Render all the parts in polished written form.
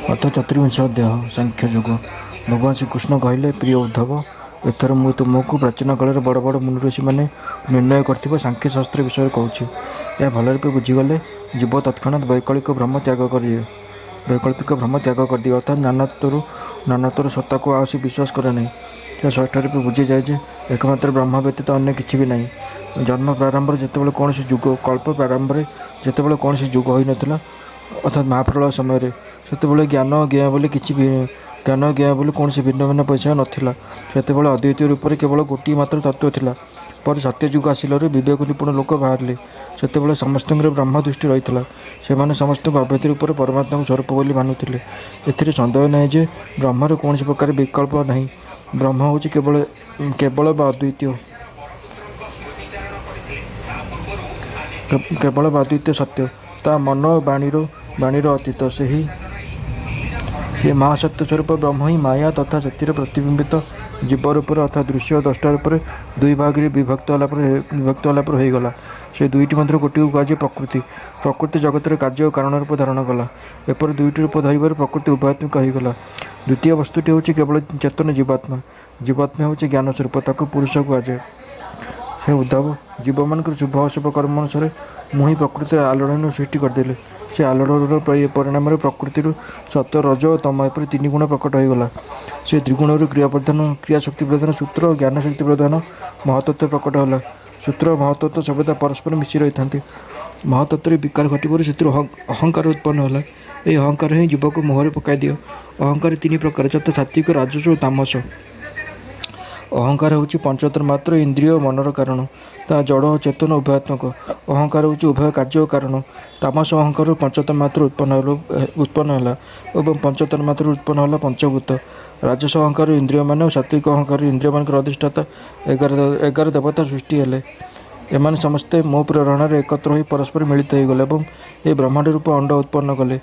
अथ चतुर्विंश अध्याय सांख्य युग। भगवान श्रीकृष्ण कहले, प्रिय उद्धव, एथर मु तुमको प्राचीन काल बड़ बड़ मुनि ऋषि मैंने निर्णय कर सांख्य शास्त्र विषय कहूँ। यह भल रूपे बुझीगले जीव तत्क्षणात वैकल्पिक भ्रम त्याग कर दिए अर्थात नानात्वर सत्ता को आसी विश्वास करे नहीं। यह स्पष्ट रूपे बुझी जाए जे एकमात्र ब्रह्म व्यतीत अन्य किसी भी नहीं। जन्म प्रारंभ जितेबाला कौन युग कल्प प्रारंभ जितेबाला कौन युग हो नाला अर्थात महाप्रलय समय से ज्ञान ज्ञा बोली किसी भी ज्ञान ज्ञा बोली कौन भिन्न भिन्न पैसा नाला। से अद्वितीय रूप से केवल गोटे मात्र तत्व था। पर सत्ययुग आसिलु विवेक निपुण लोक बाहर से समस्त ब्रह्म दृष्टि रही है। समस्त अव्यक्ति रूप परमात्मा स्वरूप बोली मानुले। एथिरे सन्देह नहीं जे ब्रह्मर कौन प्रकार विकल्प नहीं। ब्रह्म हूँ केवल केवल अद्वितीय केवल अद्वितीय सत्य ता मन वाणीर अतीत से महासत्य स्वरूप ब्रह्म ही माया तथा से प्रतिबिंबित जीव रूप अर्थात दृश्य दृष्टा रूप दुई भाग विभक्त होलापर होगला। से दुईटी मध्य गोटे कहुए प्रकृति। प्रकृति जगत कार्य और कारण रूप धारण कला। एपर दुईटी रूप धर प्रकृति उभयात्मिक होगला। द्वितीय वस्तुटी हूँ केवल चेतन जीवात्मा। जीवात्मा हूँ ज्ञान स्वरूप ताको पुरुष कहुए। से उद्धव जीव मान शुभ अशुभ कर्म अनुसार मुही प्रकृति आलोड़न सृष्टि करदे। से आलोड़न परिणाम प्रकृति सत्य रज और तम एपरी तीन गुण प्रकट होगला। से त्रिगुण क्रिया प्रदान क्रियाशक्ति प्रदान सूत्र और ज्ञान शक्ति प्रदान महतत्व प्रकट होला। सूत्र और महतत्व सबदा परस्पर मिशी रही था। महतत्व विकार घटवर से अहंकार उत्पन्न होला। ये अहंकार ही जीव को मोहर पकाई दियो। अहंकार तीन प्रकार यथा सात्विक राजस और तामस। अहंकार हूँ पंचतर मात्र इंद्रिय मनर कारण ता जड़ और चेतन उभयात्मक। अहंकार हूँ उभय कार्य और कारण। तामस अहंकार पंचतर मात्र उत्पन्न है और पंचतर मात्र उत्पन्न है पंचभूत। राजस अहंकार इंद्रिय मान और सात्विक अहंकार इंद्रिय मान अधिष्ठाता 11 देवता सृष्टि हेले। एମାନେ समस्ते मो प्रेरण एकत्र हो परस्पर मिलित हो गले ये ब्रह्मांड रूप अंड उत्पन्न कले।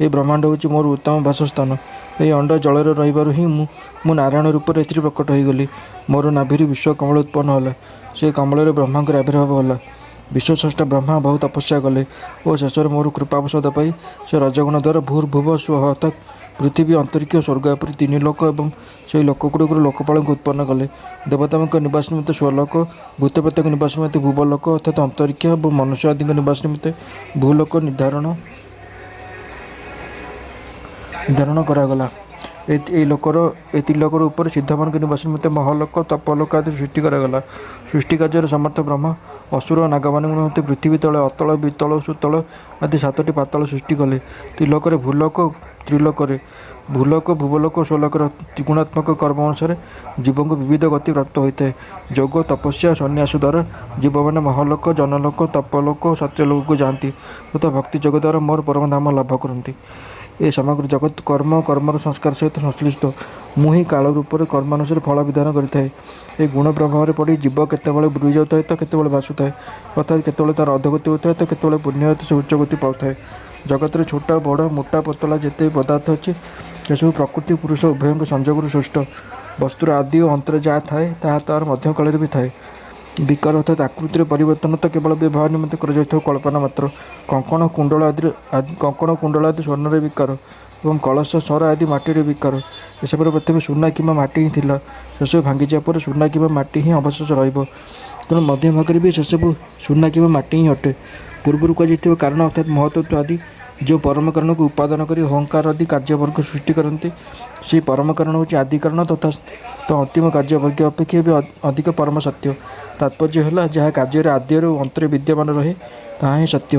ये ब्रह्मांड हूँ मोर उत्तम बासस्थान। ये अंड जल रही ही मु नारायण रूप से प्रकट होगली। मोर नाभि विश्व कमल उत्पन्न होला। से कमल ब्रह्मांकर आविर्भाव होला। विश्वस्रष्टा ब्रह्मा बहुत तपस्या कले और शेष मोर कृपावशद पाई से रजगुण द्वारा भूर्भुव स्व अर्थात पृथ्वी अंतरिक्ष स्वर्ग एपरी तीन लोक और से लोकगुड़िक लोकपाल को उत्पन्न कले। देवता निवास निमित्त स्वलोक भूतप्रेत निवास निमित्त भूवलोक अर्थात अंतरिक्ष और मनुष्य आदि निवास निमित्त भूलोक निर्धारण करागला। लोकर ए त्रिलोकर उपर सिद्धमान निवास निमित्त महलोक तपलोक आदि सृष्टि करागला। सृष्टि कार्य समर्थ ब्रह्म असुर और नागमान निमित्त पृथ्वी तले अतल वितल सुतल आदि 7टी पातल सृष्टि कले। त्रिलोक भूलोक त्रिलोक भूलोक भूवलोक और स्वलोकर त्रिगुणात्मक कर्म अनुसार जीव को विविध गति प्राप्त होता है। योग तपस्या सन्यास द्वारा जीव मैंने महलोक जनलोक तपलोक और सत्यलोक को जाती तथा भक्ति जग द्वारा मोर परम धाम लाभ करती। ये समग्र जगत कर्मर संस्कार सहित संश्लिष्ट। मुही काल रूप से कर्मानुसार फल विधान करें। ये गुण प्रभाव पड़ी जीव केतबले बुड़ी जाता है तो केतबले भासुए अर्थात केतबले तार अधोगति होता है तो केतबले पुण्यवती से उच्चगति पाए। जगत में छोटा बड़ मोटा पतला जिते पदार्थ अच्छे से सब प्रकृति पुरुष उभयों संजोग सृष्ट। वस्तुर आदि और अंतर जहाँ थाए तार मध्यकाल भी थाए। विकार अर्थात आकृतिर परिवर्तन तो केवल व्यवहार निमित्त कल्पना मात्र। कंकण कुंडल आदि स्वर्णर विकार और कलश सर आदि माटी विकार। एसब प्रथम सुना कि माटी ही थिला सेसब भांगी जापर सुना कि माटी ही अवशेष तेणु मध्य भाग भी सेसबू सुना कि माटी ही अटे। पूर्व कह कारण अर्थात महतत्व आदि जो परम कारण को उपादान कर अहंकार आदि कार्यवर्ग सृष्टि करते से परम कारण हूँ आदि कारण तथा तो अंतिम कार्यवर्ग अपेक्षा भी अधिक परम सत्य। तात्पर्य है जहाँ कार्य आदि और अंतर विद्यमान रहे ता ही सत्य।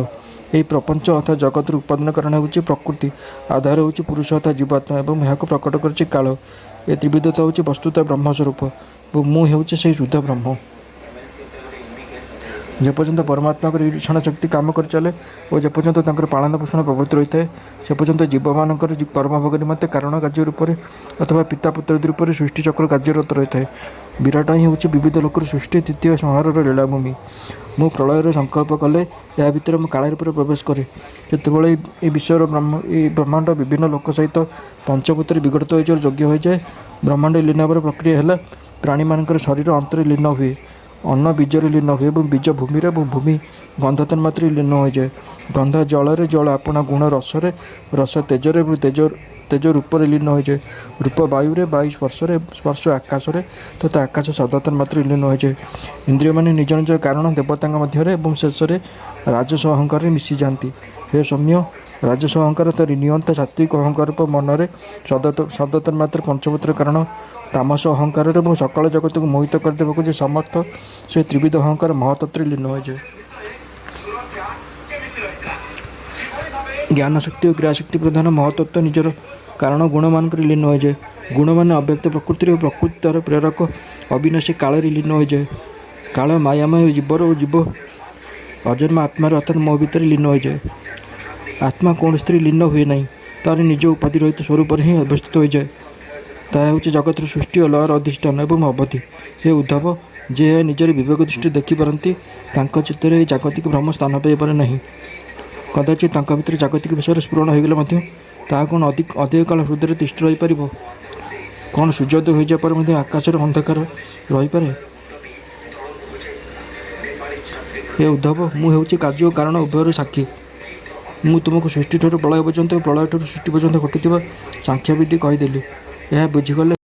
यही प्रपंच अर्थात जगत उत्पादन कारण हूँ प्रकृति आधार हूँ पुरुष अर्थात जीवात्मा और यहाँ प्रकट कर काल। ये त्रिविधता हूँ वस्तुतः ब्रह्मस्वरूप और मुझे से शुद्ध ब्रह्म। जेपर्यंत परमात्मा ईक्षण शक्ति काम कर चले और जेपर्यंत पालन पोषण प्रवृत्ति रही है से पर्यंत जीव मान कर्मभोग निमंते कारण कार्य रूप अथवा पिता पुत्र रूप सृष्टि चक्र कार्यरत रही है। विराट ही हूँ विविध लोकर सृष्टि तृतीय संहार लीलाभूमि। मु प्रलयर संकल्प कले या भितर मु काल रूप प्रवेश करे जितेबाला ये विश्वर ब्रह्मांड विभिन्न लोक सहित पंचभूत विघटित हो योग्य हो जाए। ब्रह्मांड लीन होवर प्रक्रिया है प्राणी मान शरीर अंतर लीन हुए ଅନ୍ନ ବୀଜରେ ଲୀନ ହୁଏ ଏବଂ ବୀଜ ଭୂମିରେ ଏବଂ ଭୂମି ଗନ୍ଧ ତନ୍ମାତ୍ରାରେ ଲୀନ ହୋଇଯାଏ। ଗନ୍ଧ ଜଳରେ, ଜଳ ଆପଣା ଗୁଣ ରସରେ, ରସ ତେଜରେ ଏବଂ ତେଜ ରୂପରେ ଲୀନ ହୋଇଯାଏ। ରୂପ ବାୟୁରେ, ବାୟୁ ସ୍ପର୍ଶରେ, ସ୍ପର୍ଶ ଆକାଶରେ ତଥା ଆକାଶ ଶବ୍ଦ ତନ୍ମାତ୍ରାରେ ଲୀନ ହୋଇଯାଏ। ଇନ୍ଦ୍ରିୟମାନେ ନିଜ ନିଜ କାରଣ ଦେବତାଙ୍କ ମଧ୍ୟରେ ଏବଂ ଶେଷରେ ରାଜସ ଅହଙ୍କାରରେ ମିଶିଯାଆନ୍ତି। ହେ ସୌମ୍ୟ, ରାଜସ ଅହଙ୍କାର ତରି ନିୟନ୍ତା ସାତ୍ତ୍ୱିକ ଅହଙ୍କାର ମନରେ ଶବ୍ଦ ତନ୍ମାତ୍ରା ପଞ୍ଚଭୂତର କାରଣ ତାମସ ଅହଙ୍କାରରେ ଏବଂ ସକଳ ଜଗତକୁ ମୋହିତ କରିଦେବାକୁ ଯେ ସମର୍ଥ, ସେ ତ୍ରିବିଧ ଅହଙ୍କାର ମହତ୍ତତ୍ତ୍ୱରେ ଲୀନ ହୋଇଯାଏ। ଜ୍ଞାନଶକ୍ତି ଓ କ୍ରିୟାଶକ୍ତି ପ୍ରଧାନ ମହତ୍ତତ୍ତ୍ୱ ନିଜର କାରଣ ଗୁଣମାନଙ୍କରେ ଲୀନ ହୋଇଯାଏ। ଗୁଣମାନେ ଅବ୍ୟକ୍ତ ପ୍ରକୃତିରେ ଓ ପ୍ରକୃତି ତାର ପ୍ରେରକ ଅବିନାଶୀ କାଳରେ ଲୀନ ହୋଇଯାଏ। କାଳ ମାୟାମୟ ଜୀବର ଓ ଜୀବ ଅଜନ୍ମା ଆତ୍ମାରେ ଅର୍ଥାତ୍ ମୋ ଭିତରେ ଲୀନ ହୋଇଯାଏ। ଆତ୍ମା କୌଣସିଥିରେ ଲୀନ ହୁଏ ନାହିଁ, ତାର ନିଜ ଉପାଧି ରହିତ ସ୍ୱରୂପରେ ହିଁ ଅବସ୍ଥିତ ହୋଇଯାଏ। ତାହା ହେଉଛି ଜଗତର ସୃଷ୍ଟି ଓ ଲୟର ଅଧିଷ୍ଠାନ ଏବଂ ଅବଧି। ହେ ଉଦ୍ଧବ, ଯେ ଏହା ନିଜର ବିବେକ ଦୃଷ୍ଟିରେ ଦେଖିପାରନ୍ତି, ତାଙ୍କ ଚିତ୍ତରେ ଏହି ଜାଗତିକ ଭ୍ରମ ସ୍ଥାନ ପାଇପାରେ ନାହିଁ। କଦାଚିତ୍ ତାଙ୍କ ଭିତରେ ଜାଗତିକ ବିଷୟରେ ସ୍ଫୁରଣ ହୋଇଗଲେ ମଧ୍ୟ ତାହା କ'ଣ ଅଧିକ କାଳ ହୃଦୟରେ ତିଷ୍ଠି ରହିପାରିବ? କ'ଣ ସୂର୍ଯ୍ୟୋଦୟ ହୋଇଯିବା ପରେ ମଧ୍ୟ ଆକାଶରେ ଅନ୍ଧକାର ରହିପାରେ? ହେ ଉଦ୍ଧବ, ମୁଁ ହେଉଛି କାର୍ଯ୍ୟ ଓ କାରଣ ଉଭୟର ସାକ୍ଷୀ। ମୁଁ ତୁମକୁ ସୃଷ୍ଟିଠାରୁ ପ୍ରଳୟ ପର୍ଯ୍ୟନ୍ତ ଓ ପ୍ରଳୟଠାରୁ ସୃଷ୍ଟି ପର୍ଯ୍ୟନ୍ତ ଘଟୁଥିବା ସାଂଖ୍ୟବିଧି କହିଦେଲି। ଏହା ବୁଝିଗଲେ